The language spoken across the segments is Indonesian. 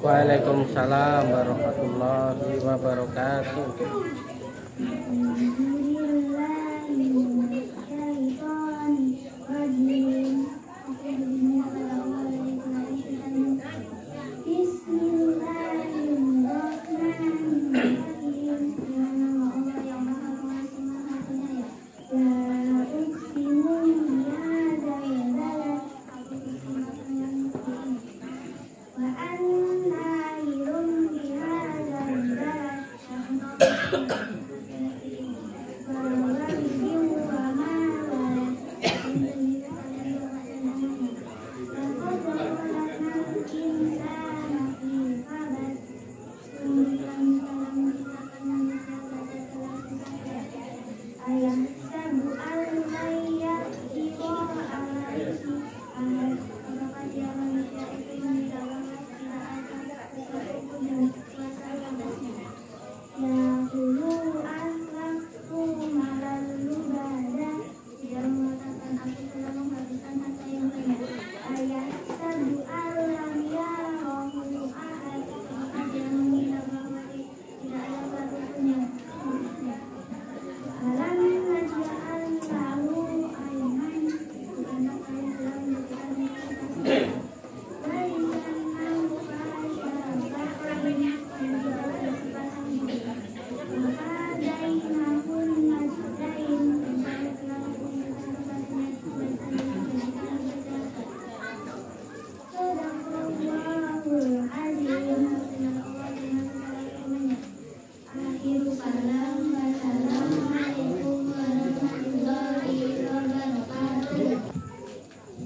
Waalaikumsalam warahmatullahi wabarakatuh.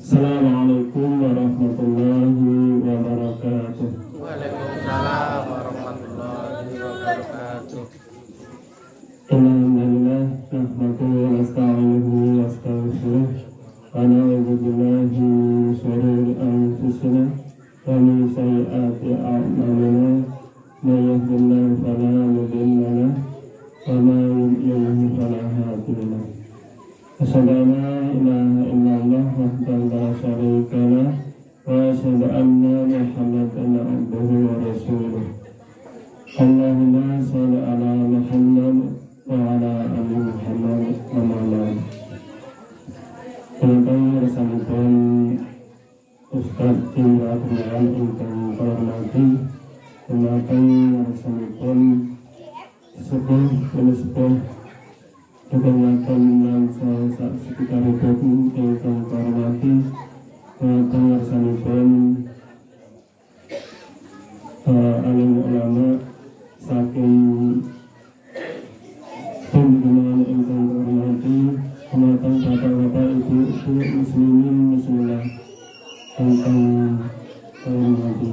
Assalamualaikum warahmatullahi wabarakatuh. Waalaikumsalam warahmatullahi wabarakatuh. Alhamdulillah, nahmaduhu wa nasta'inuhu wa nastaghfiruh wa na'udzu billahi min shururi anfusina wa min sayyiati a'malina. May yahdihillahu fala mudilla lahu wa may yudlil fala hadiya lahu. Asyhadu an la ilaha illallah wahdahu la syarika lah wa asyhadu anna Muhammadan abduhu wa rasuluh. Allahumma shalli ala Muhammad wa ala ali Muhammad wa ala ingkang resanipun Ustaz Indra Kurniawan ingkang kula hormati, ingkang resanipun sepuh kebanyakan bangsa sekitar hukum ingkang hormati, ingkang resanipun alim ulama saking pimpinan ingkang hormati, kemudian bapak-bapak ibu-ibu muslimin muslimah ingkang hormati.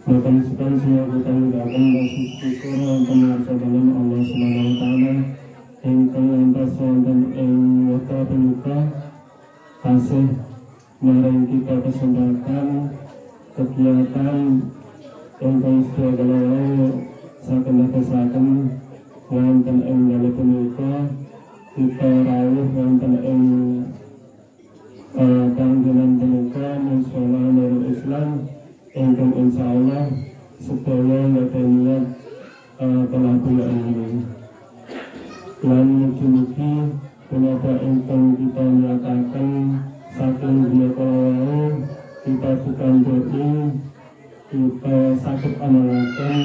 Bapak sekalian semua kita mengucapkan syukur wonten ngarsaning Allah Subhanahu wa taala ingkang lantas wonten ing wekdal punika tasih maring kita kesempatan kegiatan ingkang sedaya kala saken dadosaken wonten ing dalem punika kita rawuh wonten ing panggonan punika mushola Nurul Islam ingkang insyaallah sedaya ngeten niat telah bulan ini. Lan mugi-mugi punapa ingkang kita nyatakan saking dia kalau kita bukan doi kita sakit amalaken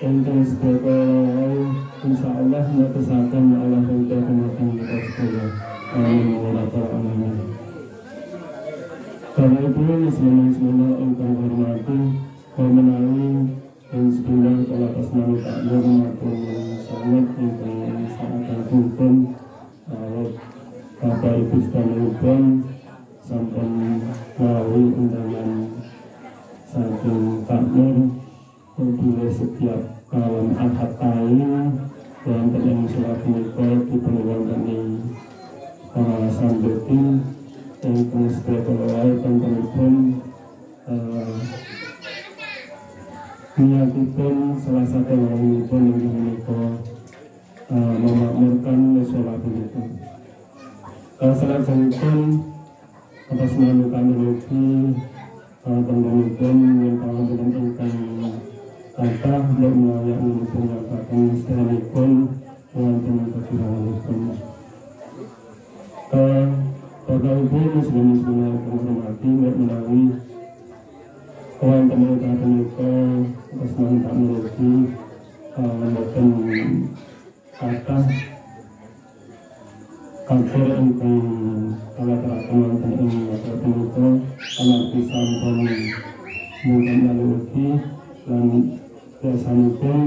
ingkang sedaya kalau insyaallah nyatesaken Allah ridha dumateng kita sedaya. Amin ya rabbal alamin. Karena itu muslimin ingkang hormati menawi yang sebenarnya kalau asmani takdir maupun sangat ingkang sangat hukum Bapak Ibu sekalian sampun melalui undangan saking takmir untuk setiap kawan ahad kain yang terjadi sholat menikah di penuwantani sambutin yang kemudian berlawai teman-teman menyatukan salah satu orang pun yang menikah memakmurkan sholat itu. Salat jantan atas nama kami Panjenenganipun yang panjenengan ingkang kathah yang menyampaikan sedherekipun wonten kekuranganipun. Bapak Ibu muslim-muslim yang hormati menawi wonten ingkang punika asmanipun tak merugi mboten kathah kantor ingkang kalakeraken wonten ing masa punika amargi sampun mungkin lalugi lan biasanipun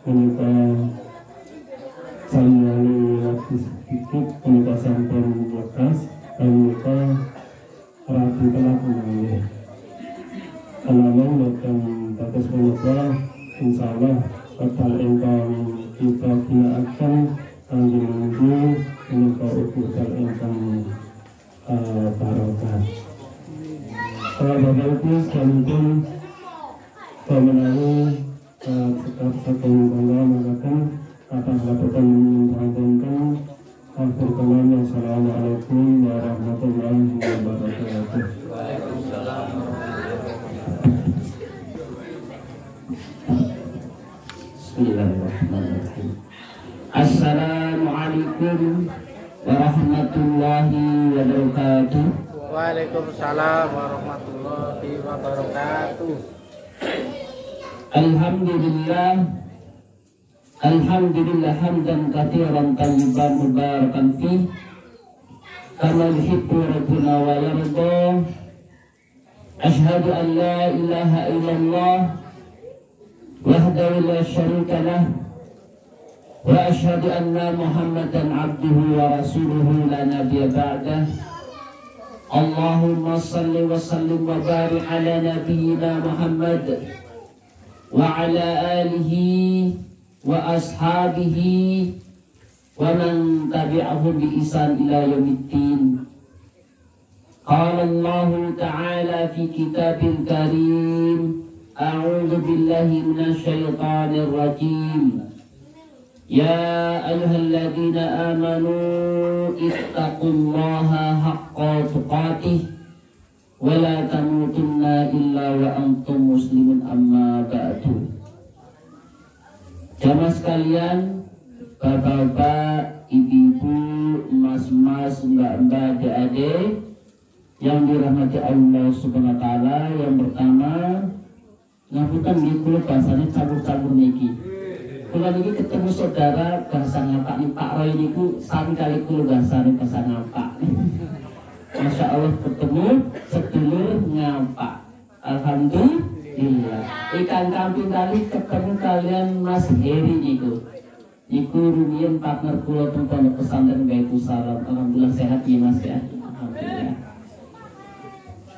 punika samali waktu sedikit punika sampun lekas lan punika rapi telah mengalih ananging boten dados punika insyaallah total ingkang kita ginakaken kangge minggu punika utusan ingkang barokah. Bapak Ibu sekalian menawi sekap saking kula makaten atas laporan panjenengan akhir kalam assalamualaikum warahmatullahi wabarakatuh. Waalaikumsalam. Bismillahirrahmanirrahim. Assalamualaikum warahmatullahi wabarakatuh. Waalaikumsalam warahmatullahi wabarakatuh. Alhamdulillah hamdan katsiran tayyiban mubarakan fih kama yuhibbu rabbuna wa yarda. Asyhadu an la ilaha illallah wahdahu la syarika lah wa asyhadu anna Muhammadan abduhu wa rasuluhu la nabiyya ba'dah. Allahumma salli wa sallim wa barik ala nabiyyina Muhammad wa ala alihi wa ashabihi wa man tabi'ahum bi ihsan ila yaumiddin. Qala Allah ta'ala fi kitabil karim a'udzu billahi minasy syaithanir rajim. Ya ayyuhalladzina amanu ittaqullaha haqqa tuqatih wa la tamutunna illa wa antum muslimun amma ba'du. Jamaah sekalian, bapak-bapak, ibu-ibu, mas-mas, mbak-mbak, adik-adik yang dirahmati Allah Subhanahu wa taala, yang pertama ngapunten nggih kula bahasane cabur-cabur niki. Kula niki ketemu saudara bahasa ngapak nih Pak Roy niku sami kali kula bahasane bahasa ngapak. Masya Allah ketemu sedulur ngapak. Alhamdulillah. Ikan kamping kali ketemu kalian Mas Heri niku. Niku rumiyin partner kula teng pondok pesantren Baitul Salam. Alhamdulillah sehat ya Mas ya. Alhamdulillah.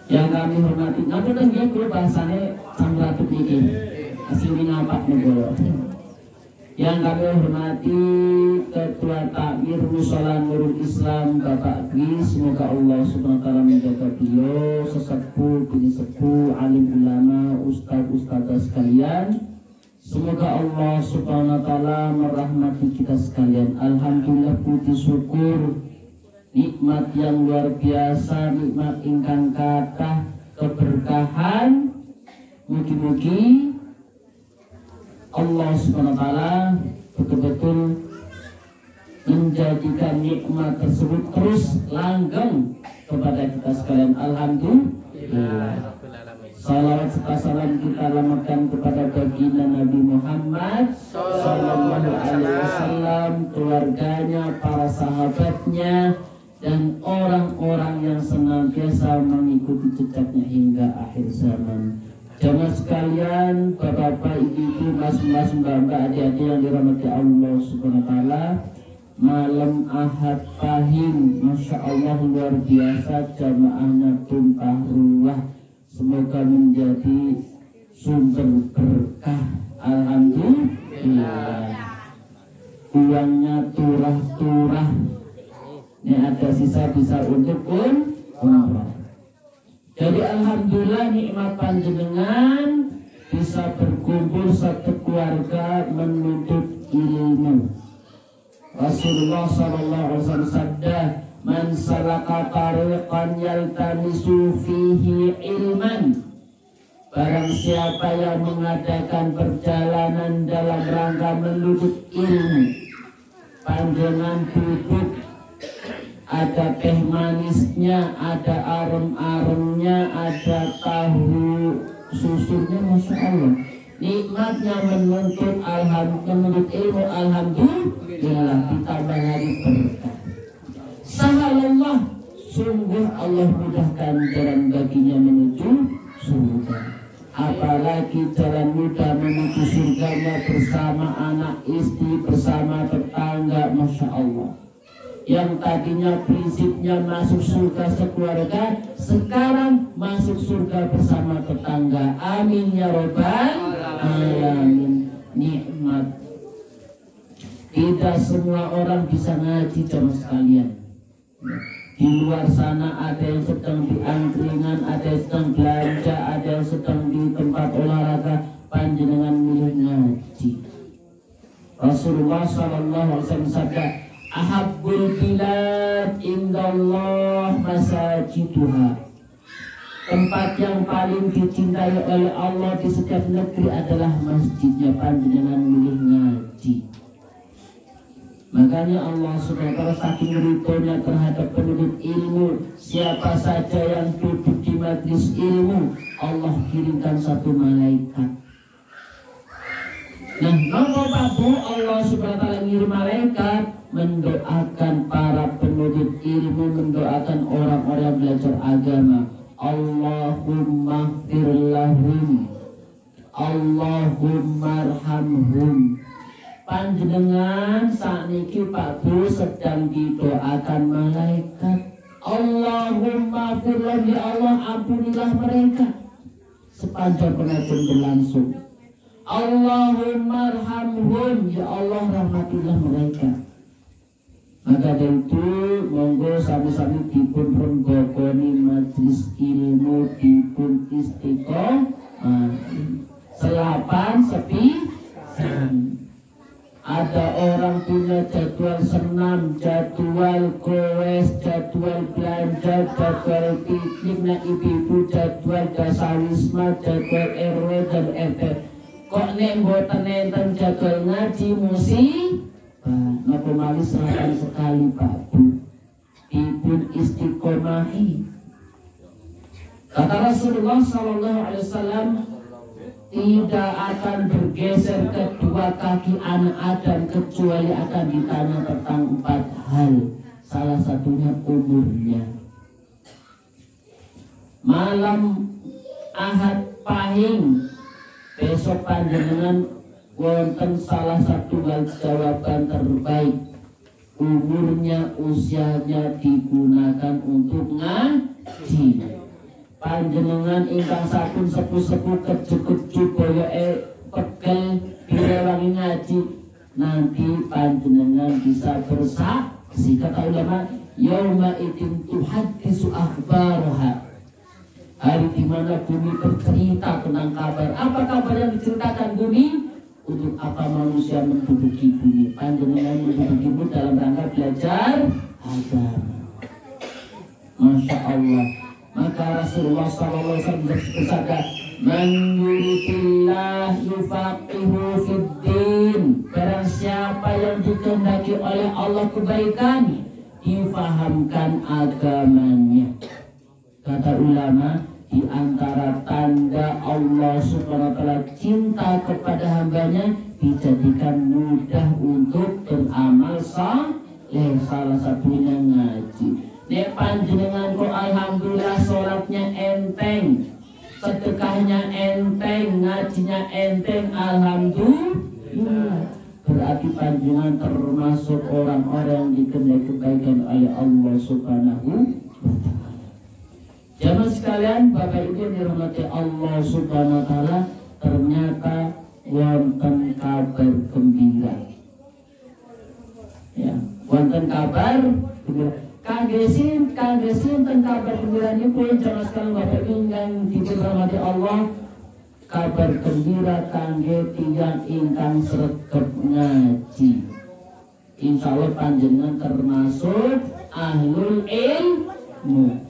Yang kami hormati, nanti kan dia kula bahasane samratut niki. Asli ngapak niku. Yang kami hormati Ketua Takmir Mushola Nurul Islam Bapak Dwi, semoga Allah Subhanahu wa taala menjaga beliau, sesepuh, bini sepuh, alim ulama, ustaz-ustazah sekalian. Semoga Allah Subhanahu wa taala merahmati kita sekalian. Alhamdulillah puji syukur nikmat yang luar biasa, nikmat ingkang kathah keberkahan. Mugi-mugi Allah Subhanahu wa taala betul-betul menjadikan nikmat tersebut terus langgeng kepada kita sekalian. Alhamdulillah. Salawat serta salam kita alamatkan kepada baginda Nabi Muhammad sallallahu alaihi wasallam, keluarganya, para sahabatnya, dan orang-orang yang senantiasa mengikuti jejaknya hingga akhir zaman. Jamaah sekalian, bapak-bapak, ibu-ibu, mas-mas, mbak-mbak, adik-adik yang dirahmati Allah Subhanahu wa taala, malam Ahad Pahing, Masya Allah luar biasa, jamaahnya tumpah ruah. Semoga menjadi sumber berkah. Alhamdulillah. Uangnya turah-turah. Ini ada sisa bisa untuk umrah. Jadi alhamdulillah nikmat panjenengan bisa berkumpul satu keluarga menuntut ilmu. Rasulullah sallallahu alaihi wasallam sabda, "Man salaka tariqan yaltamisu fihi ilman, Barang siapa yang mengadakan perjalanan dalam rangka menuntut ilmu, panjenengan duduk, ada teh manisnya, ada arem-aremnya, ada tahu susunya, masya Allah. Nikmatnya menuntut ilmu, alhamdulillah, ditambah lagi berkah. Sahalallah, sungguh Allah mudahkan jalan baginya menuju surga. Apalagi jalan mudah menuju surganya bersama anak istri, bersama tetangga, masya Allah. Yang tadinya prinsipnya masuk surga sekeluarga, sekarang masuk surga bersama tetangga. Amin ya robbal alamin. Nikmat. Tidak semua orang bisa ngaji jamaah sekalian. Di luar sana ada yang sedang di angkringan, ada yang sedang belanja, ada yang sedang di tempat olahraga, panjenengan milih ngaji. Rasulullah sallallahu alaihi wasallam sabda, ahabbul bilad indallah masajiduha. Tempat yang paling dicintai oleh Allah di setiap negeri adalah masjidnya, panjenengan milih ngaji. Makanya Allah Subhanahu wa ta'ala saking ridhonya terhadap penuntut ilmu, siapa saja yang duduk di majlis ilmu, Allah kirimkan satu malaikat. Nah, maka Pak Bu, Allah Subhanahu wa ta'ala ngirim malaikat mendoakan para penuntut ilmu, mendoakan orang-orang yang belajar agama. Allahumma ighfir lahum, Allahumma arhamhum. Panjenengan sakniki Pak Bu sedang didoakan malaikat. Allahumma firlah, ya Allah ampunilah mereka sepanjang pengajian berlangsung. Allahumma arhamhum, ya Allah rahmatilah mereka. Maka dari itu monggo sami-sami dipun renggokoni majlis ilmu, dipun istiqomah. Selapan sepi. Ada orang punya jadwal senam, jadwal goes, jadwal belanja, jadwal piknik, nah ibu-ibu jadwal dasawisma, jadwal RW dan RT. Kok nek mboten enten jadwal ngaji musibah, napa malih serahkan sekali Pak Bu, dipun istiqomahi. Kata Rasulullah sallallahu alaihi wasallam, tidak akan bergeser kedua kaki anak Adam kecuali akan ditanya tentang 4 hal. Salah satunya umurnya. Malam Ahad Pahing besok panjenengan wonten salah satu jawaban terbaik. Umurnya, usianya digunakan untuk ngaji. Panjenengan ingkang sampun sepuh-sepuh kejuk-kejuk boyo pegel direwangi ngaji, nanti panjenengan bisa bersaksi. Kata ulama, yauma idzin tuhaddisu akhbaraha. Hari di mana bumi bercerita tentang kabar. Apa kabar yang diceritakan bumi? Untuk apa manusia menduduki bumi? Panjenengan menduduki bumi dalam rangka belajar agama. Masya Allah. Maka Rasulullah SAW bersabda, man yuridillah yufaqihu fiddin. Barang siapa yang dikehendaki oleh Allah kebaikan, difahamkan agamanya. Kata ulama, di antara tanda Allah Subhanahu wa ta'ala cinta kepada hambanya, dijadikan mudah untuk beramal saleh, salah satunya ngaji. Nek panjenengan kok alhamdulillah sholatnya enteng, sedekahnya enteng, ngajinya enteng, alhamdulillah, berarti panjenengan termasuk orang-orang yang dikehendaki kebaikan oleh Allah Subhanahu wa ta'ala. Jamaah sekalian, Bapak Ibu yang dirahmati Allah Subhanahu wa ta'ala, ternyata wonten kabar gembira. Ya, wonten kabar gembira. Kagesin tentang kabar gembira ini pun jamaah sekalian Bapak Ibu yang dirahmati Allah, kabar gembira kangge tiyang ingkang sregep ngaji. Insyaallah panjenengan termasuk ahlul ilmu.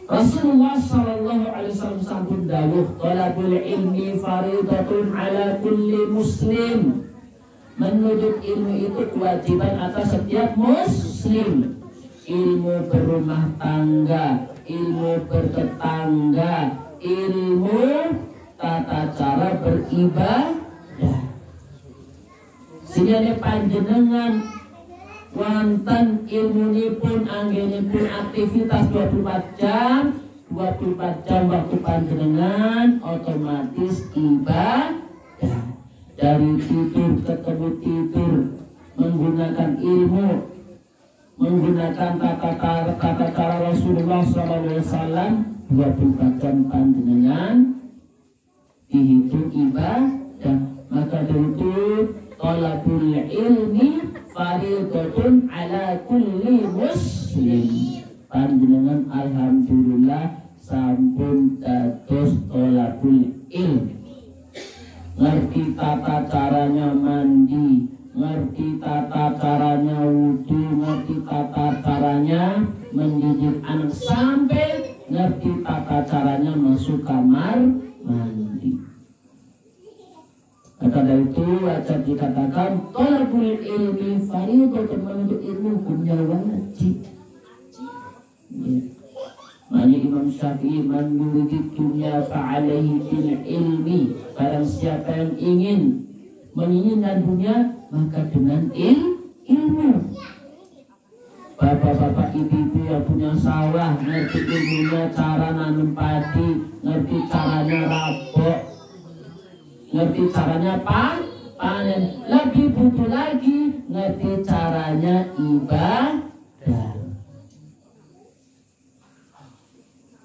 Rasulullah sallallahu alaihi wasallam sampun dawuh, talabul ilmi faridatun ala kulli muslim. Menuntut ilmu itu kewajiban atas setiap muslim. Ilmu berumah tangga, ilmu bertetangga, ilmu tata cara beribadah. Sehingga panjenengan wonten ilmunipun anggenipun aktivitas 24 jam waktu panjenengan otomatis ibadah. Dari tidur ketemu tidur, menggunakan ilmu, menggunakan tata cara Rasulullah SAW, 24 jam panjenengan dihitung ibadah. Maka dari itu talabul ilmi faridatun ala kulli muslim. Panjenengan alhamdulillah sampun dados talabul ilmi. Ngerti tata caranya mandi, ngerti tata caranya wudhu, ngerti tata caranya mendidik anak, sampai ngerti tata caranya masuk kamar mandi. Maka dari itu wajib dikatakan talabul ilmi faridatun, menuntut ilmu hukumnya wajib. Makanya Imam Syafi'i, man yuridid dunya fa'alaihi bil ilmi, barang siapa yang ingin menginginkan dunia maka dengan ilmu. Bapak-bapak ibu-ibu yang punya sawah, ngerti ilmunya cara nanam padi, ngerti caranya rabok, ngerti caranya panen, lebih butuh lagi ngerti caranya ibadah.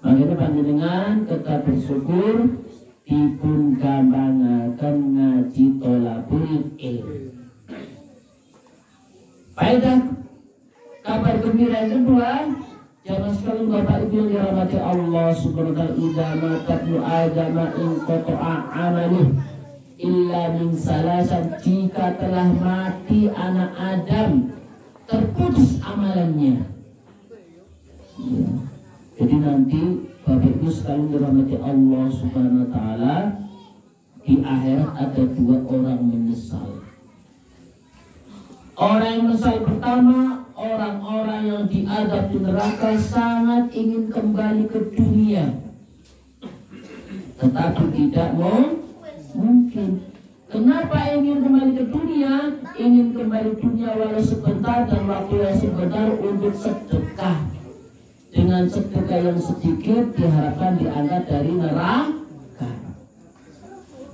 Makanya panjenengan tetap bersyukur dipun gambangaken ngaji thalabul ilmi. Faedah kabar gembira yang kedua, jangan sekali Bapak Ibu yang dirahmati Allah Subhanahu wa taala, idza matabnu adama in qata'a amaluh illa min salasan, jika telah mati anak Adam terputus amalannya. Ya. Jadi nanti Bapak Ibu sekalian dirahmati Allah Subhanahu wa taala, di akhirat ada dua orang menyesal. Orang yang menyesal pertama, orang-orang yang diadab di neraka sangat ingin kembali ke dunia, tetapi tidak mungkin. Kenapa ingin kembali ke dunia? Ingin kembali ke dunia walau sebentar dan waktu yang sebentar untuk sedekah. Dengan sedekah yang sedikit diharapkan diangkat dari neraka.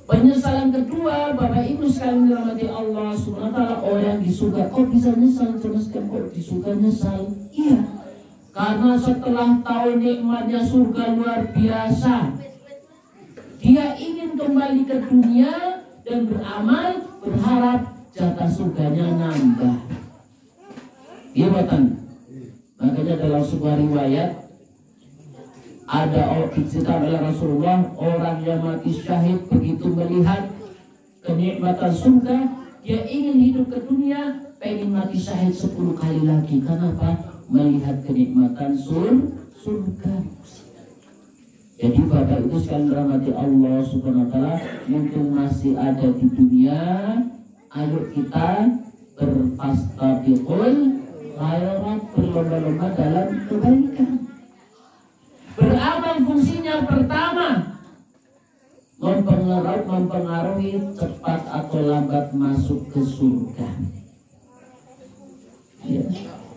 Penyesalan kedua, Bapak Ibu sekalian dirahmati Allah Subhanahu wa taala, orang di surga kok bisa nyesal, jelaskan kok di surga nyesal? Iya, karena setelah tahu nikmatnya surga luar biasa, dia ingin kembali ke dunia dan beramal, berharap jatah surganya nambah. Iya, Bapak. Makanya dalam sebuah riwayat ada diceritakan oleh Rasulullah, orang yang mati syahid begitu melihat kenikmatan surga, dia ingin hidup ke dunia, pengen mati syahid 10 kali lagi. Kenapa? Melihat kenikmatan surga. Jadi Bapak itu sekalian dirahmati Allah Subhanahu wa taala, mumpung masih ada di dunia, ayo kita berfastabiqul khairat, berlomba-lomba dalam kebaikan. Beramal fungsinya pertama mempengaruhi cepat atau lambat masuk ke surga. Ya,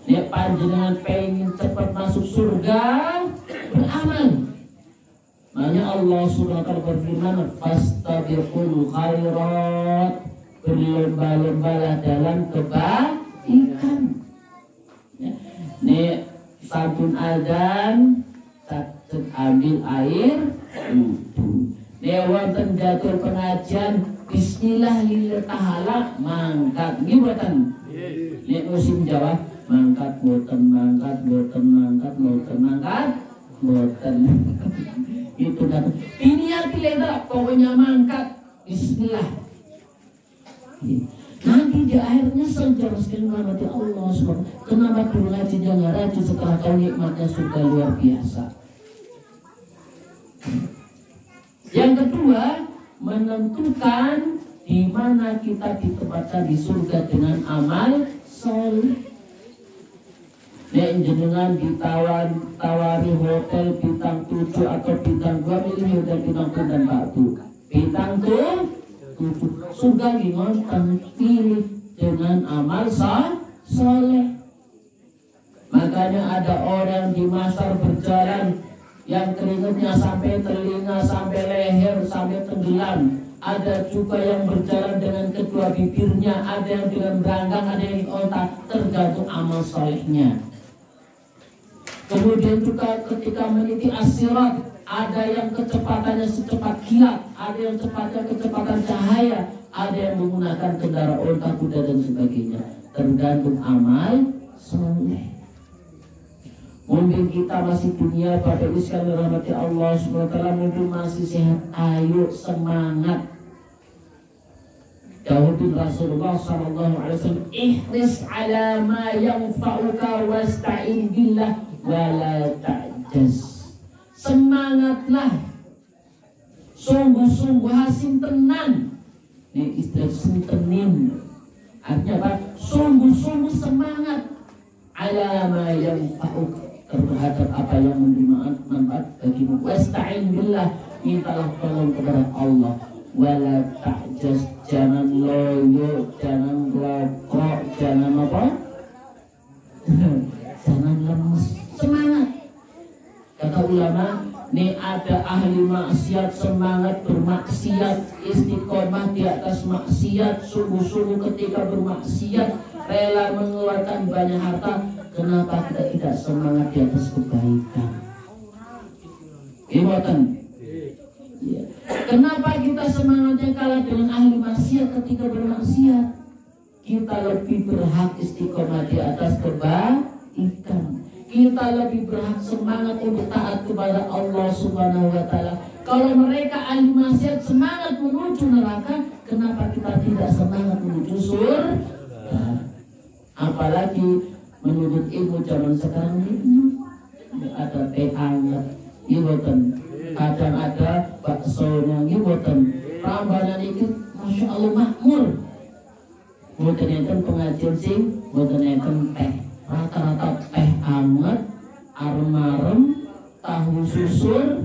dia panjenengan pengen cepat masuk surga, beramal. Makanya Allah Subhanahu wa taala berfirman, fastabiqul khairat, berlomba-lombalah dalam kebaikan. Nih sabun azan, sakit ambil air wudhu. Nih wonten jatuh pengajian, bismillahirrahmanirrahim tahala mangkat gimana? Nih musim Jawa mangkat boten, mangkat boten, mangkat boten, mangkat boten. Itu kan ini arti lebar, pokoknya mangkat bismillah. Nanti di akhirnya senjelaskan rahmati Allah SWT. Kenapa dulu ngaji jangan rajin setelah tahu nikmatnya surga luar biasa. Yang kedua, menentukan di mana kita ditempatkan di surga dengan amal soleh. Nek jenengan tawari hotel bintang 7 atau bintang 2, milih hotel bintang 7 dan Pak Bu. Bintang 7, surga gimana? Pilih dengan amal soleh. Makanya ada orang di Masar berjalan yang keringetnya sampai telinga, sampai leher, sampai tenggelam. Ada juga yang berjalan dengan kedua bibirnya, ada yang dengan beranggang, ada yang otak, tergantung amal solehnya. Kemudian juga ketika meniti as-sirat, ada yang kecepatannya secepat kilat, ada yang cepatnya kecepatan cahaya, ada yang menggunakan kendaraan onta, kuda dan sebagainya. Tergantung amal soleh. Mungkin kita masih dunia, Bapak Ibu sekalian rahmati Allah SWT, mungkin masih sehat, ayo semangat. Dawuh Rasulullah SAW, ihris ala ma yanfa'uka wasta'in billah wala ta'jaz. Semangatlah, sungguh-sungguh hasim tenan. Ini istilah sintenin, artinya apa? Sungguh-sungguh semangat ala ma yanfa'uka, terhadap apa yang memberi manfaat bagimu. Wasta'in billah, mintalah tolong kepada Allah. Wala ta'jaz, jangan loyo, jangan glokok, jangan apa? Jangan lemes, semangat. Kata ulama, nih ada ahli maksiat semangat bermaksiat, istiqomah di atas maksiat, sungguh-sungguh ketika bermaksiat, rela mengeluarkan banyak harta. Kenapa kita tidak semangat di atas kebaikan? Iwatan. Ya. Kenapa kita semangatnya kalah dengan ahli maksiat ketika bermaksiat? Kita lebih berhak istiqomah di atas kebaikan. Kita lebih berhak semangat untuk taat kepada Allah Subhanahu wa Ta'ala. Kalau mereka ahli maksiat semangat menuju neraka, kenapa kita tidak semangat menuju surga? Apalagi menurut ilmu zaman sekarang ini ada teh hangat, iboten, kadang ada baksonya, iboten, rambanan itu, masya Allah makmur. Boten enten pengajian sing, boten enten teh, rata-rata teh hangat, arem-arem, tahu susur,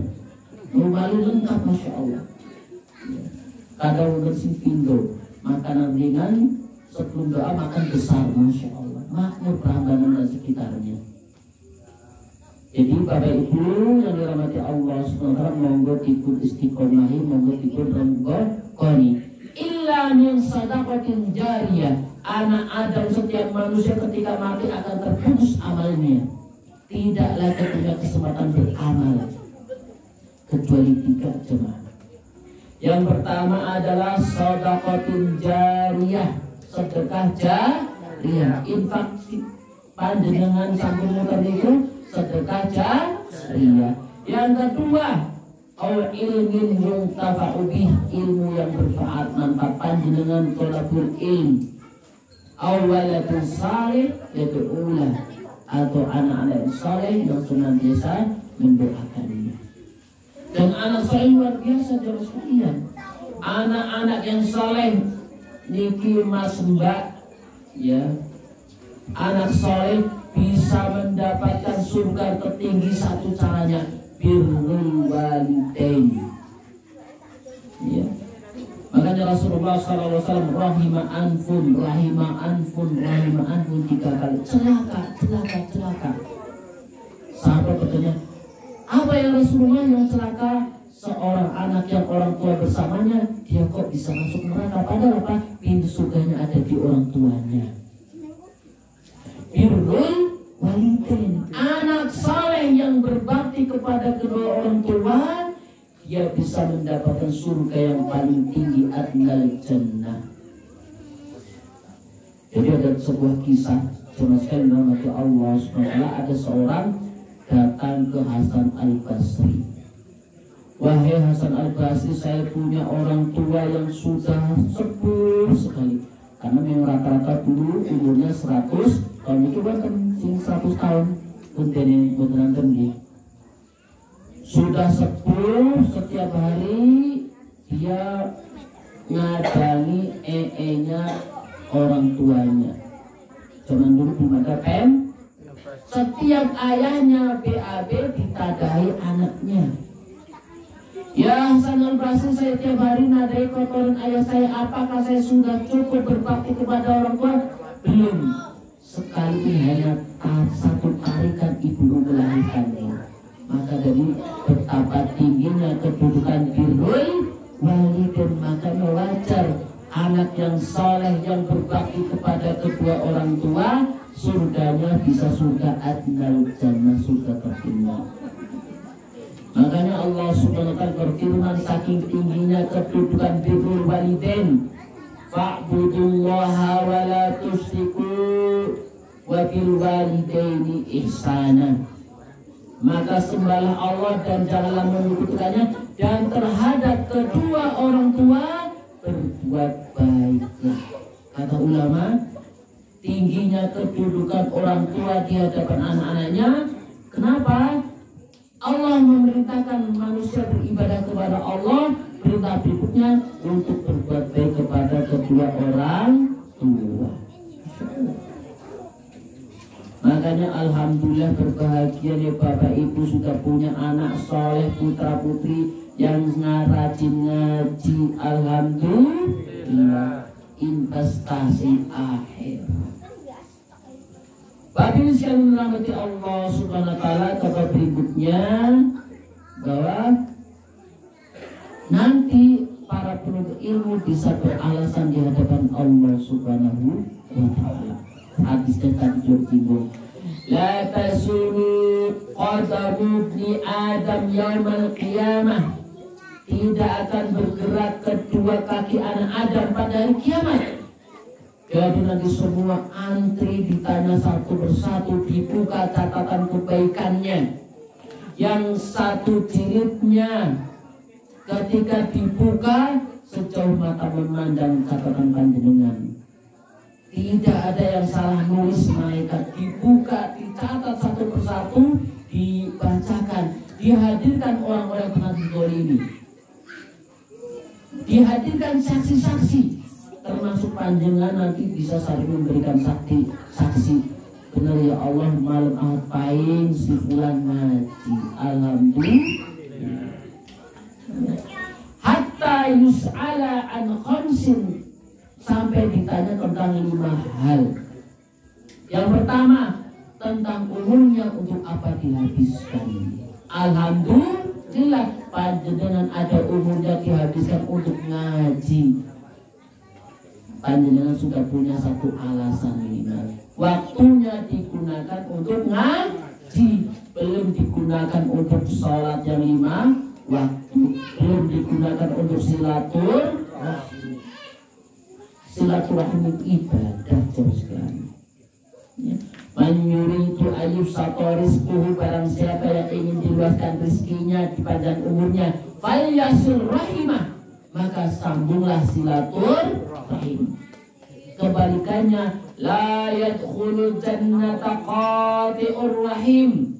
lumayan lengkap, masya Allah. Kadang bersih pindo, makanan ringan, sebelum doa makan besar, masya Allah. Makmur Prambanan dan sekitarnya. Jadi Bapak Ibu yang dirahmati Allah SWT, monggo dipun istiqomahi, monggo dipun renggokoni. Illa min sadaqatin jariyah. Anak Adam, setiap manusia ketika mati akan terputus amalnya, tidak lagi punya kesempatan beramal kecuali 3 jemaah. Yang pertama adalah sadaqatin jariyah, sedekah jariyah, infak panjenengan sampun muter niku sedekah jariyah. Yang kedua, au ilmin yuntafa'u bih, ilmu yang bermanfaat, manfaat panjenengan tolabul ilm. Au waladun salih yad'ulah, atau anak-anak yang saleh yang senantiasa mendoakannya. Dan anak saleh luar biasa jemaah sekalian. Anak-anak yang saleh niki mas mbak ya, anak saleh bisa mendapatkan surga tertinggi. Satu caranya birrul walidain ya. Makanya Rasulullah SAW rahima anfun 3 kali. Celaka. Sahabat bertanya, apa yang Rasulullah yang celaka? Seorang anak yang orang tua bersamanya, dia kok bisa masuk neraka? Padahal apa? Pintu surganya ada di orang tuanya. Birrul walidain, anak saleh yang berbakti kepada kedua orang tua, dia bisa mendapatkan surga yang paling tinggi, adnal jannah. Jadi ada sebuah kisah, cuma sekali rahmati Allah SWT, ada seorang datang ke Hasan Al-Basri. Wahai Hasan Al-Basri, saya punya orang tua yang sudah sepuh sekali. Karena memang rata-rata dulu umurnya 100 tahun, itu kan 100 tahun. Punten beneran tinggi. sudah sepuh, setiap hari dia ngadangi nya orang tuanya. Zaman dulu belum ada pen. Setiap ayahnya BAB ditadahi anaknya. Ya Hasanul Basri, saya tiap hari nadai kotoran ayah saya. Apakah saya sudah cukup berbakti kepada orang tua? Belum. Sekali hanya satu tarikan ibu melahirkannya. Maka dari betapa tingginya kedudukan birrul walidain, makanya wajar anak yang saleh yang berbakti kepada kedua orang tua, surganya bisa surga adnal jannah, surga tertinggi. Makanya Allah Subhanahu wa ta'ala berfirman, saking tingginya kedudukan birrul walidain, fa'budullaha wa la tusyriku wa bil walidaini ihsana. Maka sembahlah Allah dan janganlah menyekutukannya, dan terhadap kedua orang tua berbuat baiklah. Kata ulama, tingginya kedudukan orang tua di hadapan anak-anaknya. Kenapa? Allah memerintahkan manusia beribadah kepada Allah. Perintah berikutnya untuk berbuat baik kepada kedua orang tua. Makanya alhamdulillah berbahagia nih Bapak Ibu sudah punya anak soleh, putra putri yang rajin ngaji. Alhamdulillah, investasi akhir. Bapak Ibu sekalian dirahmati Allah Subhanahu wa ta'ala, kabar berikutnya bahwa nanti para penuntut ilmu bisa beralasan di hadapan Allah Subhanahu wa ta'ala. Hadis dan tadi disinggung. La tasulu qadamu ibni Adam yaumal qiyamah. Tidak akan bergerak kedua kaki anak Adam pada hari kiamat. Jadi nanti semua antri ditanya satu persatu, dibuka catatan kebaikannya. Yang satu jilidnya ketika dibuka sejauh mata memandang catatan panjenengan. Tidak ada yang salah nulis, malaikat dibuka, dicatat satu persatu, dibacakan, dihadirkan orang-orang yang pernah dizalimi, dihadirkan saksi-saksi, termasuk panjenengan nanti bisa saling memberikan saksi. Benar ya Allah, malam ahad paing si fulan ngaji, alhamdulillah. Hatta yus'ala an khamsin, sampai ditanya tentang 5 hal. Yang pertama, tentang umurnya untuk apa dihabiskan. Alhamdulillah, panjenengan ada umurnya dihabiskan untuk ngaji. Panjenengan sudah punya satu alasan minimal. Waktunya digunakan untuk ngaji, belum digunakan untuk sholat yang 5 waktu, belum digunakan untuk silaturahmi ibadah jauh sekali. Man yuridu ayyub satoris kuhu, barang siapa yang ingin diluaskan rezekinya, dipanjang umurnya, falyasil rahimah, maka sambunglah silaturahim. Kebalikannya, la yadkhulul jannata qati'ur rahim,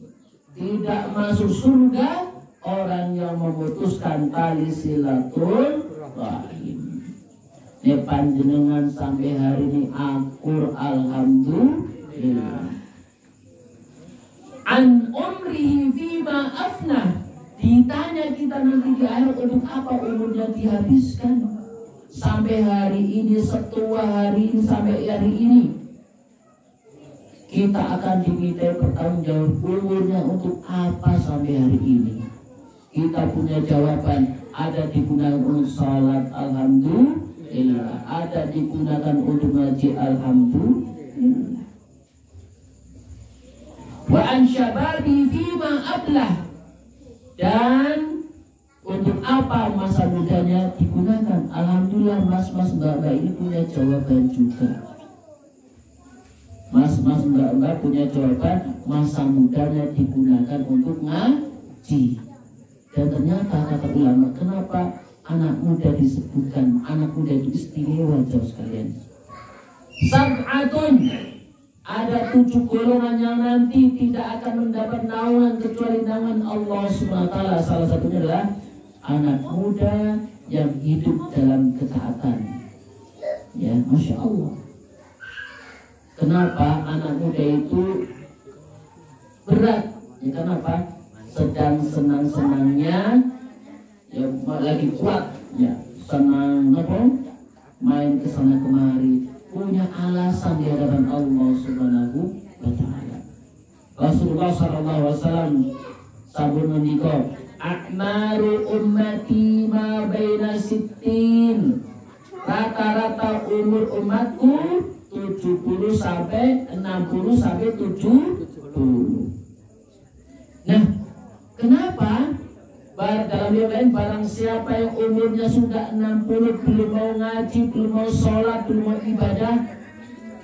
tidak masuk surga orang yang memutuskan tali silaturahim. Ya panjenengan sampai hari ini akur, alhamdulillah. An umrihi fima afnah, ditanya kita nanti di akhir untuk apa umurnya dihabiskan. Sampai hari ini, setua hari ini, sampai hari ini kita akan diminta bertanggung jawab umurnya untuk apa sampai hari ini. Kita punya jawaban, ada digunakan untuk sholat, alhamdulillah, ada digunakan untuk ngaji, alhamdulillah. Wa an syababi fima ablah, dan untuk apa masa mudanya digunakan. Alhamdulillah, mas-mas mbak-mbak ini punya jawaban juga. Mas-mas mbak-mbak punya jawaban, masa mudanya digunakan untuk ngaji. Dan ternyata kata ulama, kenapa anak muda disebutkan? Anak muda itu istimewa jauh sekalian. Sab'atun ada 7 golongan yang nanti tidak akan mendapat naungan kecuali naungan Allah Subhanahu wa taala. Salah satunya adalah anak muda yang hidup dalam ketaatan. Ya, Masya Allah. Kenapa anak muda itu berat? Ya, kenapa? Sedang senang-senangnya, ya lagi kuat, ya senang apa? Main kesana kemari, punya alasan di hadapan Allah Subhanahu wa taala. Rasulullah sallallahu alaihi wasallam sabun ngendika, "Akmaru ummati ma baina sittin." Rata-rata umur umatku 70 sampai 60 sampai 70. Nah, kenapa? Dalam yang lain, barang siapa yang umurnya sudah 60 belum mau ngaji, belum mau sholat, belum mau ibadah,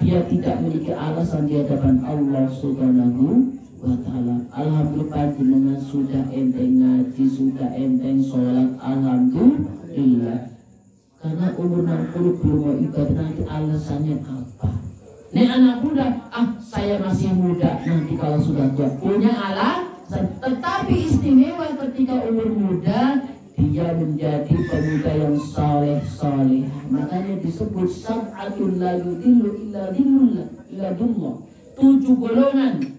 dia tidak memiliki alasan di hadapan Allah Subhanahu wa taala. Alhamdulillah dengan sudah enteng ngaji, sudah enteng sholat, alhamdulillah. Karena umur 60 belum mau ibadah, nanti alasannya apa? Nih anak muda, saya masih muda, nanti kalau sudah tua punya alasan. Tetapi istimewa ketika umur muda, dia menjadi pemuda yang soleh. Makanya disebut sab'atul la yudillu illa dillah. 7 golongan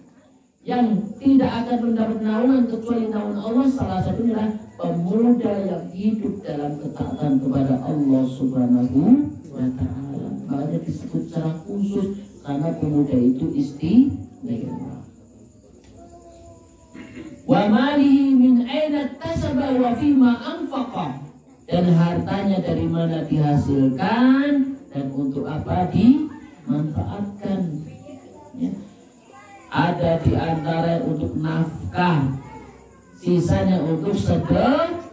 yang tidak akan mendapat naungan kecuali naungan Allah. Salah satunya adalah pemuda yang hidup dalam ketaatan kepada Allah Subhanahu wa taala. Makanya disebut secara khusus karena pemuda itu istimewa. Wa malihi min aina tasaba wa fima anfaqa, dan hartanya dari mana dihasilkan dan untuk apa dimanfaatkan. Ya. Ada di antara untuk nafkah, sisanya untuk sedekah.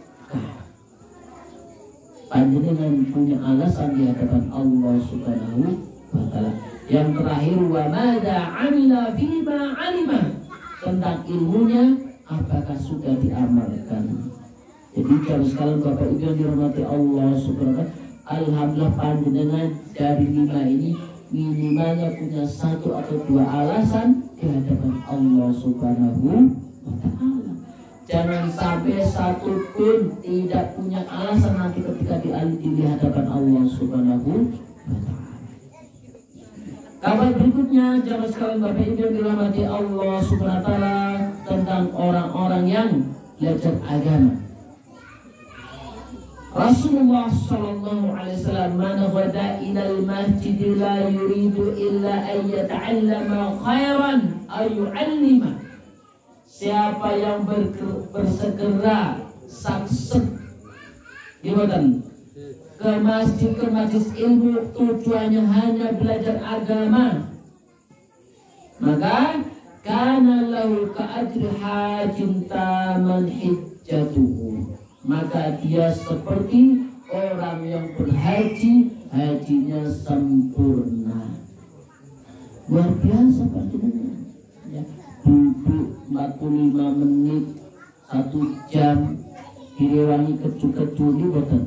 Panjenengan punya alasan di hadapan Allah Subhanahu wa taala. Yang terakhir, wa madza amila fima alima, tentang ilmunya apakah sudah diamalkan. Jadi kalau sekalian Bapak Ibu yang dirahmati Allah Subhanahu wa taala, alhamdulillah panjenengan dari 5 ini minimalnya punya 1 atau 2 alasan di hadapan Allah Subhanahu wa taala. Jangan sampai 1 pun tidak punya alasan nanti ketika di hadapan Allah Subhanahu wa taala. Kabar berikutnya, jamaah sekalian Bapak Ibu yang dirahmati Allah Subhanahu wa taala, tentang orang-orang yang belajar agama. Rasulullah sallallahu alaihi wasallam, "Man ghada ilal masjid la yuridu illa an yata'allama khairan aw yu'allima." Siapa yang bersegera saksek ke masjid ilmu, tujuannya hanya belajar agama, maka kana lahu ka'ajri hajin taman hijjatuhu, maka dia seperti orang yang berhaji, hajinya sempurna. Luar biasa Pak Jenengan. Ya, duduk 45 menit, 1 jam, direwangi keju-keju ini betul.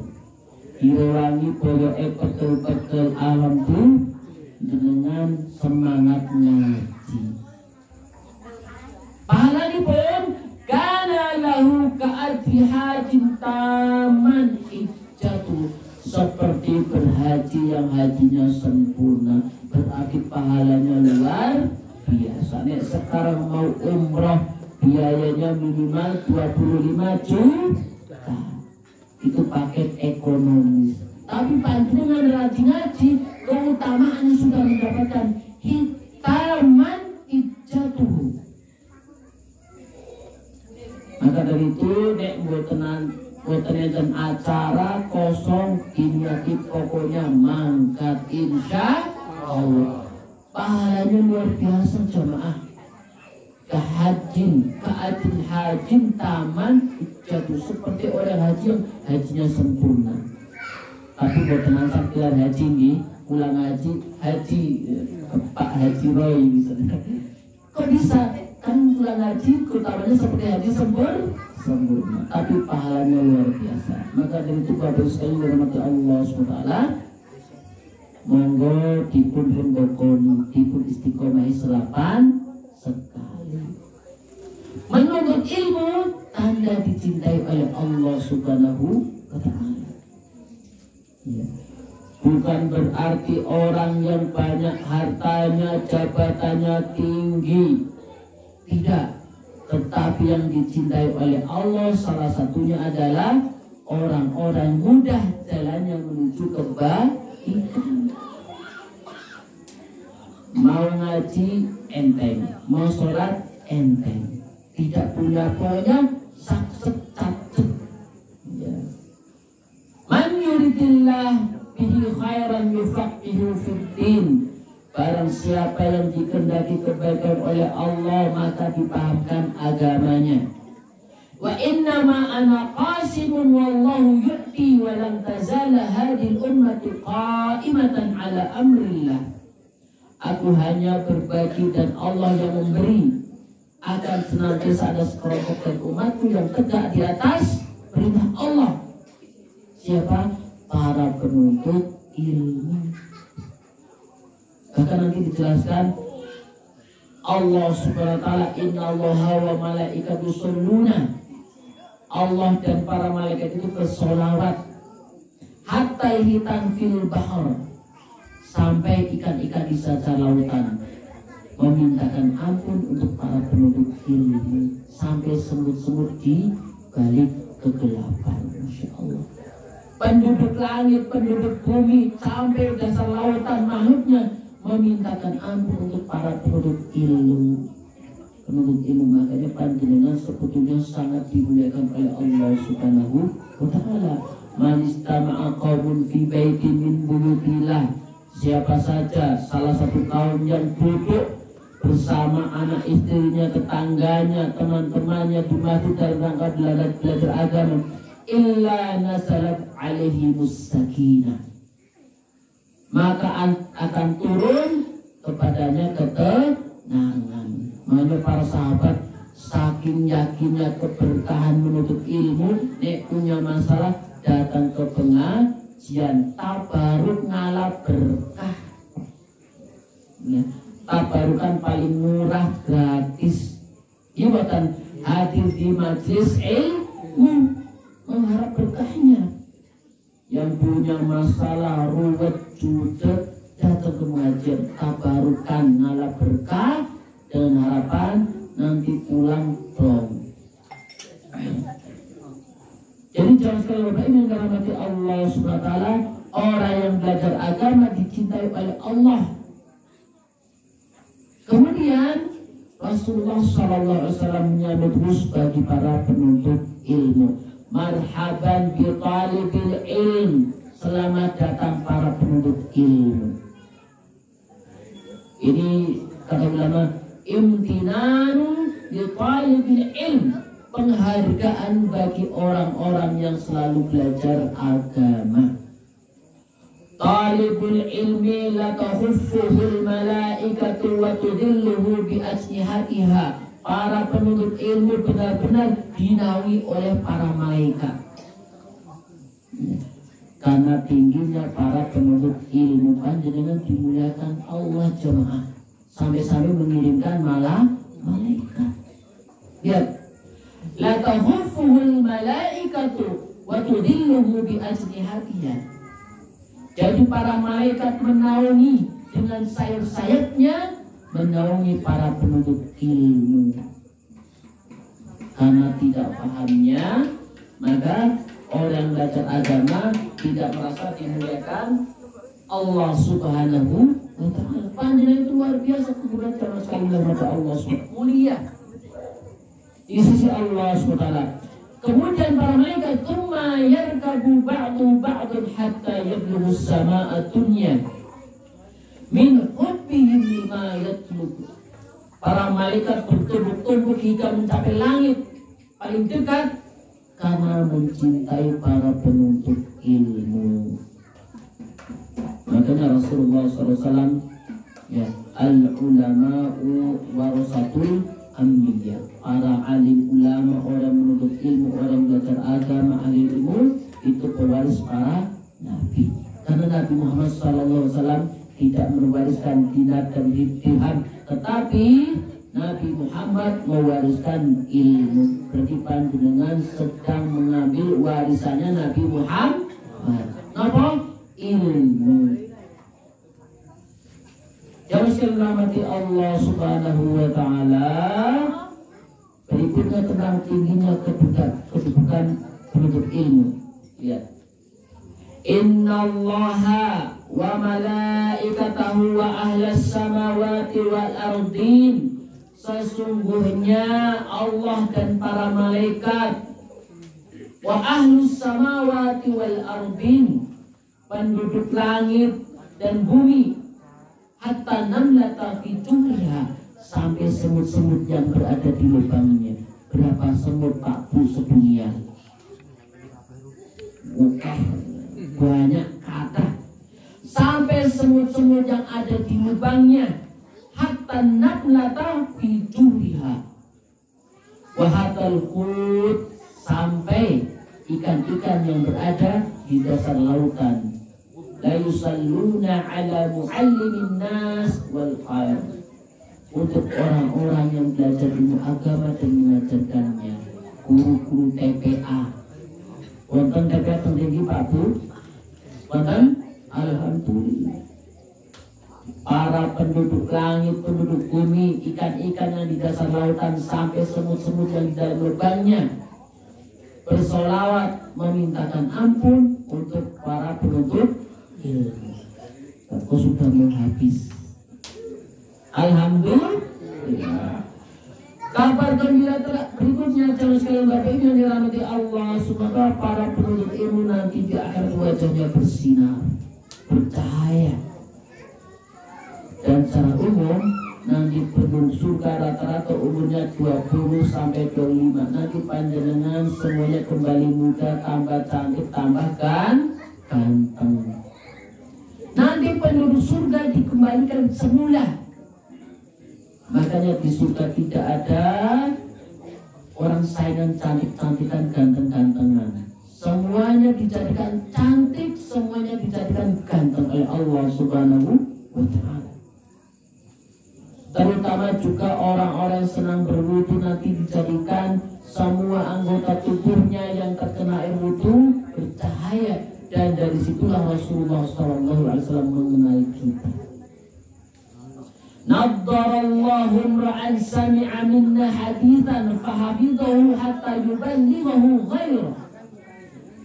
Direwangi pokoknya betul-betul alhamdulillah dengan semangat ngaji. Pahala pun kana lahu ka'ajri hajin taman hijjatu, seperti berhaji yang hajinya sempurna, berarti pahalanya luar biasa. Nek sekarang mau umroh biayanya minimal 25 juta, itu paket ekonomis. Tapi panjenengan rajin ngaji, keutamaannya sudah mendapatkan hitaman hijjatuhu. Maka dari itu nek mboten acara kosong diniati, pokoknya mangkat insya Allah. Pahalanya luar biasa jamaah. Ka'ajin hajin taman hijjatuhu, seperti orang haji yang hajinya sempurna. Tapi mboten asal gelar haji nih, pulang haji Pak Haji Roy misalnya. Kok bisa? Kan pulang haji utamanya seperti haji sempurna, tapi pahalanya luar biasa. Maka dari itu Bapak sekalian dirahmati Allah SWT, monggo dipun rembokon, dipun istiqomahi selapan sekali. Menuntut ilmu tanda dicintai oleh Allah Subhanahu wa Ta'ala. Ya. Bukan berarti orang yang banyak hartanya, jabatannya tinggi, tidak. Tetapi yang dicintai oleh Allah salah satunya adalah orang-orang mudah jalannya menuju kebaikan. Mau ngaji enteng, mau sholat enteng, tidak punya pokoknya sakset cacet. Ya. Man yuridillah bihi khairan yufaqihu fiddin. Barang siapa yang dikehendaki kebaikan oleh Allah maka dipahamkan agamanya. Wa innama ana qasimun wallahu yu'ti wa lam tazala hadhihi ummati qa'imatan ala amrillah. Aku hanya berbagi dan Allah yang memberi. Akan senantiasa ada sekelompok dan umatku yang tegak di atas perintah Allah. Siapa? Para penuntut ilmu. Bahkan nanti dijelaskan Allah Subhanahu wa Ta'ala, innallaha wa malaikatu yusholluna. Allah dan para malaikat itu bersolawat hatta hitan fil bahr, sampai ikan-ikan di sekitar lautan memintakan ampun untuk para penuntut ilmu, sampai semut-semut di balik kegelapan. Masya Allah. Penduduk langit, penduduk bumi, sampai dasar lautan makhluknya memintakan ampun untuk para penuntut ilmu. Penuntut ilmu makanya panjenengan sebetulnya sangat dimuliakan oleh Allah Subhanahu wa Ta'ala. Man istama'a qaumun fi baitin min buyutillah. Siapa saja salah satu kaum yang duduk bersama anak istrinya, tetangganya, teman-temannya di masjid dalam rangka belajar agama, illa nasalat alaihimus sakinah, maka akan turun kepadanya ketenangan. Makanya para sahabat saking yakinnya keberkahan menuntut ilmu, nek punya masalah datang ke pengajian, tabaruk ngalah berkah. Ya, tabarukan paling murah, gratis. Iwatan hadir di majelis ilmu mengharap berkahnya. Yang punya masalah ruwet judet datang ke pengajian, tabarukan ngalah berkah dengan harapan nanti pulang dong. Jadi jangan sekali Bapak Ibu yang dirahmati Allah Subhanahu wa Ta'ala, orang yang belajar agama dicintai oleh Allah. Kemudian Rasulullah SAW menyambut terus bagi para penuntut ilmu. Marhaban bi talibil ilm, selamat datang para penuntut ilmu. Ini kata ulama, imtinanu bi talibil ilm, penghargaan bagi orang-orang yang selalu belajar agama. Talibul ilmi la tahuffuhul malaikatu wa tudilluhu bi ajnihatiha. Para penuntut ilmu benar-benar dinaungi oleh para malaikat. Karena tingginya para penuntut ilmu, panjenengan dimuliakan Allah jemaah, sampai-sampai mengirimkan malaikat. Lihat, la tahuffuhul malaikatu wa tudilluhu bi ajnihatiha. Jadi para malaikat menaungi dengan sayap-sayapnya, menaungi para penuntut ilmu. Karena tidak pahamnya, maka orang belajar agama tidak merasa dimuliakan Allah Subhanahu wa Ta'ala. Panjenengan itu luar biasa kemuliaan sekali dalam Allah Subhanahu mulia di sisi Allah Subhanahu wa Ta'ala. Kemudian para malaikat tsumma yarkabu ba'dun hatta yablughu as-samaa'a dunya min hubbihim lima yatlub. Para malaikat bertumpuk-tumpuk hingga mencapai langit paling dekat karena mencintai para penuntut ilmu. Makanya Rasulullah SAW, ya, al-ulama'u warasatul anbiya. Para alim ulama, orang menuntut ilmu, orang belajar agama, ahli ilmu, itu pewaris para nabi. Karena Nabi Muhammad SAW tidak mewariskan dinar dan dirham, tetapi Nabi Muhammad mewariskan ilmu. Berarti panjenengan sedang mengambil warisannya Nabi Muhammad. Apa? Ilmu. Yang dirahmati Allah Subhanahu wa taala. Berikutnya tentang tingginya kedudukan penuntut ilmu. Lihat. Innallaha wa malaikatahu wa ahlas samawati wal ardin. Sesungguhnya Allah dan para malaikat, wa ahlus samawati wal ardin, penduduk langit dan bumi, hatta namlata fi jumriha, sampai semut-semut yang berada di lubangnya. Berapa semut Pak Bu sedunia? Banyak kata. Sampai semut-semut yang ada di lubangnya, hatta namlata fi jumriha, wa hatal qut, sampai ikan-ikan yang berada di dasar lautan. La yusalluna ala muallimin nas wal khair, untuk orang-orang yang belajar ilmu agama dan mengajarkannya, guru-guru TPA. Wonten TPA tinggi Pak Bu? Wonten? Alhamdulillah. Para penduduk langit, penduduk bumi, ikan-ikan yang di dasar lautan, sampai semut-semut yang di dalam lubangnya, bersolawat memintakan ampun untuk para penuntut ilmu. Aku sudah mau habis. Alhamdulillah. Kabar gembira berikutnya, calon sekalian Bapak Ibu yang dirahmati Allah, semoga para penuntut ilmu nanti di akhir wajahnya bersinar, bercahaya. Dan secara umum nanti penduduk surga rata-rata umurnya 20 sampai 25. Nanti panjenengan semuanya kembali muda, tambah cantik, tambah ganteng. Nanti penduduk surga dikembalikan semula. Makanya di surga tidak ada orang saingan cantik-cantikan, ganteng-gantengan. Semuanya dijadikan cantik, semuanya dijadikan ganteng oleh Allah Subhanahu wa ta'ala. Terutama juga orang-orang yang senang berwudu nanti dijadikan semua anggota tubuhnya yang terkena air wudu bercahaya, dan dari situlah Rasulullah SAW mengenal kita. Naddarallahu imra'an sami'a minna hadithan fahafidhahu hatta yuballighahu ghairah.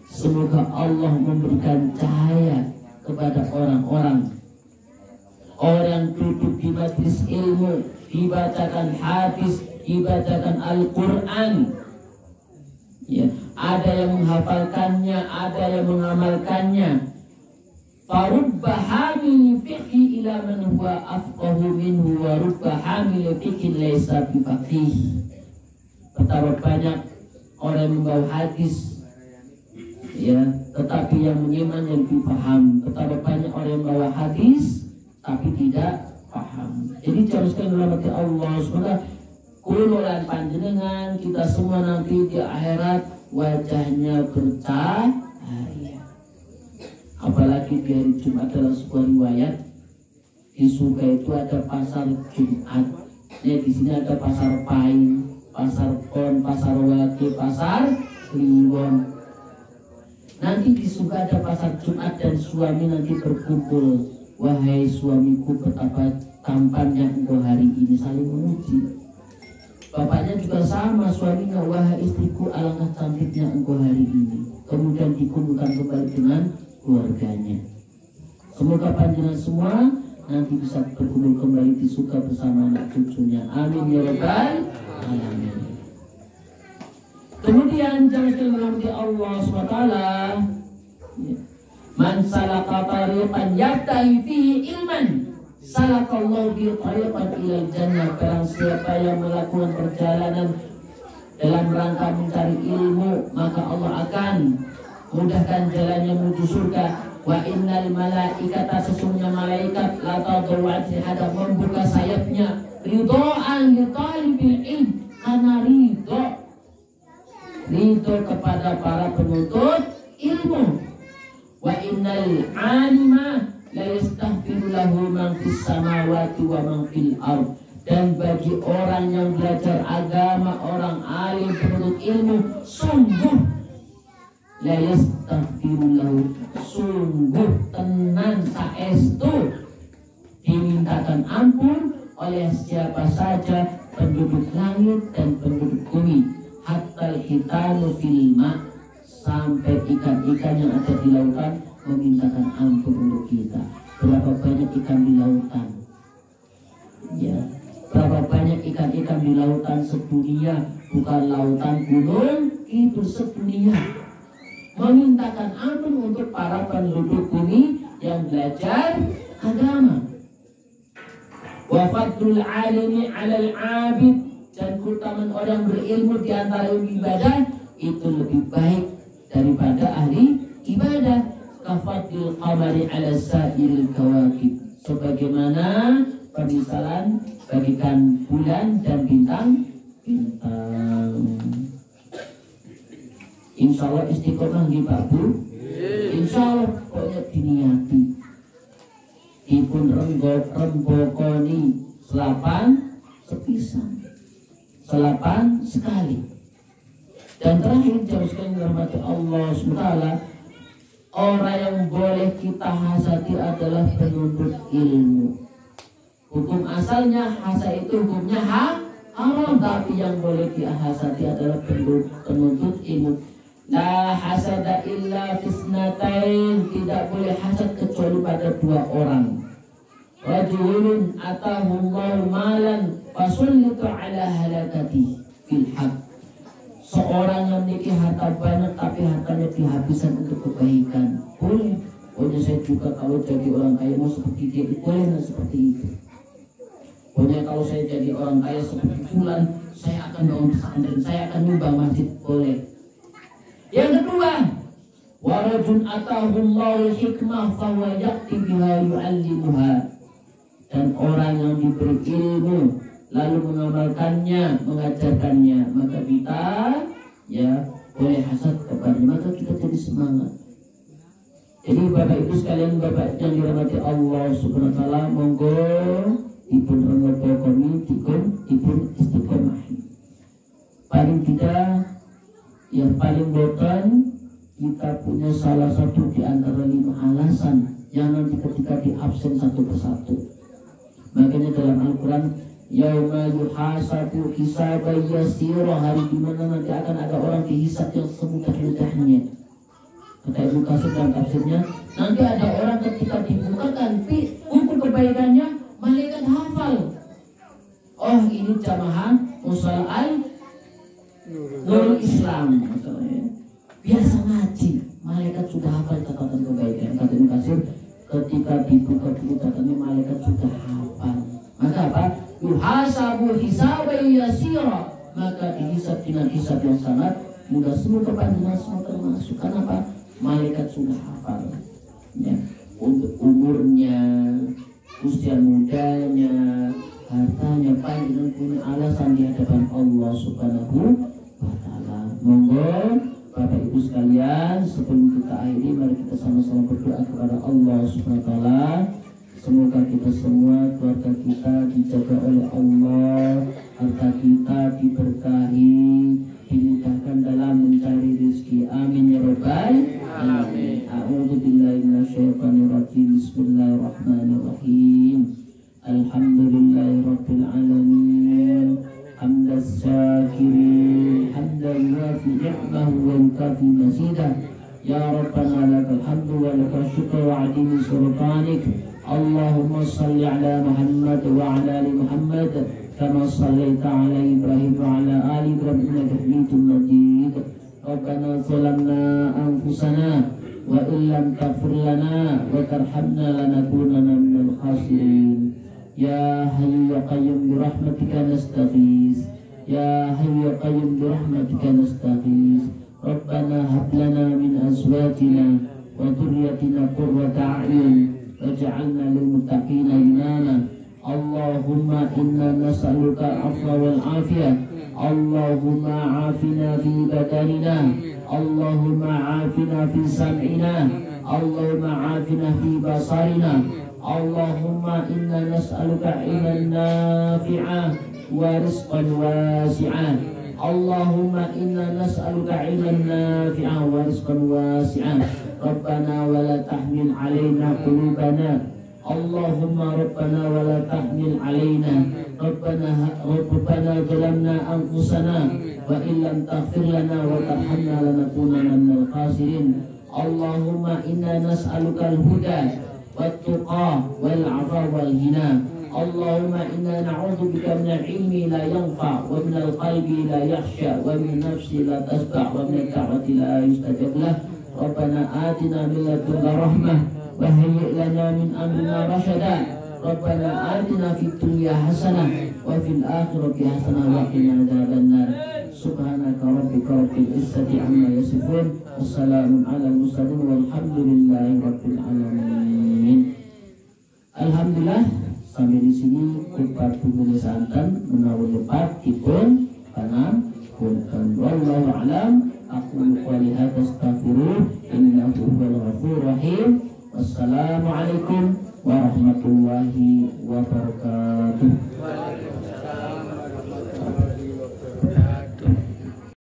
Semoga Allah memberikan cahaya kepada orang-orang yang duduk di majlis ilmu, dibacakan hadis, dibacakan Al-Quran. Ya, ada yang menghafalkannya, ada yang mengamalkannya. Farubba hamil fiqhi ila man huwa afqahu minhu wa rubba hamil fiqhi laysa bifaqih. Betapa banyak orang yang membawa hadis, ya, tetapi yang menyimak yang lebih paham. Betapa banyak orang yang membawa hadis tapi tidak paham. Jadi jangan sekali dirahmati Allah. Semoga kululan panjenengan kita semua nanti di akhirat wajahnya bercahaya. Apalagi di hari Jumat, dalam sebuah riwayat di surga itu ada pasar Jumat. Ya, di sini ada pasar Pain, pasar Pon, pasar Wage, pasar Kliwon. Nanti di surga ada pasar Jumat dan suami nanti berkumpul. Wahai suamiku, betapa tampannya engkau hari ini, saling memuji. Bapaknya juga sama, suaminya, wahai istriku, alangkah cantiknya engkau hari ini. Kemudian dikumpulkan kembali dengan keluarganya. Semoga panjenengan semua nanti bisa berkumpul kembali di surga bersama anak cucunya. Amin ya rabbal alamin. Kemudian jangan dirahmati Allah SWT. Man salaka tariqan yabtahi fihi ilman, salakallahu bi tariqan ilal jannah. Barang siapa yang melakukan perjalanan dalam rangka mencari ilmu, maka Allah akan mudahkan jalannya menuju surga. Wa innal malaikata, sesungguhnya malaikat, la tad'u hadha, membuka sayapnya ridhaan li talibil ilm, karena ridho kepada para penuntut ilmu. Wa innal alima la yastaghfiru lahu man fis samawati wa man fil ard. Dan bagi orang yang belajar agama, orang alim penuntut ilmu, sungguh la yastaghfiru lahu, sungguh tenan saestu dimintakan ampun oleh siapa saja penduduk langit dan penduduk bumi, hatta hitanu fil ma, sampai ikan-ikan yang ada di lautan memintakan ampun untuk kita. Berapa banyak ikan di lautan? Ya, berapa banyak ikan-ikan di lautan sedunia, bukan lautan gunung, itu sedunia. Memintakan ampun untuk para penduduk bumi yang belajar agama. Wa fadlul alimi 'alal 'abid, dan keutamaan orang berilmu di antara yang ibadah itu lebih baik daripada ahli ibadah. Kafadlil qamari 'ala sa'iril kawakib, sebagaimana permisalan bagikan bulan dan bintang-bintang. Insyaallah istiqomah nggih Pak Bu. Insyaallah pokoknya diniati. Dipun rembokoni selapan sepisan, selapan sekali. Dan terakhir jauh sekali dirahmati Allah SWT, orang yang boleh kita hasati adalah penuntut ilmu. Hukum asalnya hasa itu hukumnya haram, tapi yang boleh dihasati adalah penuntut ilmu. La hasada illa fisnatain, tidak boleh hasad kecuali pada dua orang. Rajulun atahullahu malan fasullitu ala halakati fil haq, seorang yang memiliki harta banyak tapi hartanya dihabiskan untuk kebaikan. Boleh, pokoknya saya juga kalau jadi orang kaya mau seperti dia, boleh seperti itu. Pokoknya kalau saya jadi orang kaya seperti fulan, saya akan bangun pesantren, saya akan nyumbang masjid, boleh. Yang kedua, warajun atahullahu hikmah fahuwa yaqti biha yu'allimuha, dan orang yang diberi ilmu lalu mengamalkannya, mengajarkannya, maka kita ya boleh hasad kepadanya, maka kita jadi semangat. Jadi Bapak Ibu sekalian, Bapak yang dirahmati Allah Subhanahu wa taala, monggo dipun rembokoni, dipun istiqomahi. Paling tidak, yang paling boten kita punya salah satu di antara 5 alasan yang nanti ketika di absen satu persatu. Makanya dalam Al-Quran, yauma yuhasabu hisaban yasira, hari dimana nanti akan ada orang dihisab yang semudah-mudahnya. Kata Ibnu Katsir dalam tafsirnya, nanti ada orang ketika dibukakan buku kebaikannya, malaikat hafal. Oh, ini jamaah musalal Nurul Islam, maksudnya biasa ngaji, malaikat sudah hafal catatan kebaikan. Kata Ibnu Katsir, ketika dibuka buku catatannya malaikat sudah hafal. Maka apa? Yuhasabu hisaban yasira, maka dihisab dengan hisab yang sangat mudah. Semoga panjenengan semua termasuk. Karena apa? Malaikat sudah hafal ya, untuk umurnya, usia mudanya, hartanya, panjenengan punya alasan di hadapan Allah Subhanahu wa taala. Monggo Bapak Ibu sekalian, sebelum kita akhiri, mari kita sama-sama berdoa kepada Allah Subhanahu wa taala. Semoga kita semua, keluarga kita dijaga oleh Allah, harta kita diberkahi, dimudahkan dalam mencari rezeki. Amin ya rabbal alamin. A'udzu billahi minasyaitonir rajim. Bismillahirrahmanirrahim. Alhamdulillahi rabbil alamin. Hamdas syakirin, hamdan yuafi ni'mahu wa yukafi mazidah. Ya Rabbana lakal hamdu wa lakal syukru wa adimi sultanik. Allahumma salli ala Muhammad wa ala ali Muhammad kama sallaita ala Ibrahim wa ala ali Ibrahim innaka Hamidum Majid. Rabbana zalamna anfusana wa illam taghfir lana wa tarhamna lanakunanna minal khasirin. Ya Hayyu ya Qayyum bi rahmatika nastaghis. Ya Hayyu ya Qayyum bi rahmatika nastaghis. Rabbana hab lana min azwajina wa dhurriyyatina qurrata a'yun waj'alna lil muttaqina imama. Allahumma inna nas'aluka al-'afwa wal 'afiyah. Allahumma 'afina fi badanina. Allahumma afina fi sam'ina, Allahumma afina fi basarina, Allahumma inna nas'aluka ilman nafi'a wa rizqan wasi'a. Allahumma inna nas'aluka ilman nafi'a wa rizqan wasi'a. Rabbana wa la tahmil alaina qulubana, Allahumma Rabbana wa la tahmil alaina, Rabbana zalamna anfusana wa illam taghfir lana wa tarhamna lanakunanna minal khasirin. Allahumma inna nas'aluka al-huda wat-tuqa wal-'afa wal-ghina. Allahumma inna na'udzubika minal ilmi la yanfa' wa minal qalbi la yakhsha wa min nafsi la tasba' wa min da'wati la yustajab lah. Rabbana atina min ladunka rahmah wa hayyi' lana min amrina rashada. Rabbana atina fid dunya hasanah wa fil akhirati hasanah wa qina adzabannar. Subhanaka rabbika rabbil izzati amma yasifun. Wassalamun alal mursalin walhamdulillahi rabbil alamin. Alhamdulillah, sampai di sini khutbah bumi santan menawi lepat dipun kanan punten. Wallahu a'lam. Aku qouli hadza astaghfiruh innahu huwal ghafurur rahim. Wassalamualaikum warahmatullahi wabarakatuh.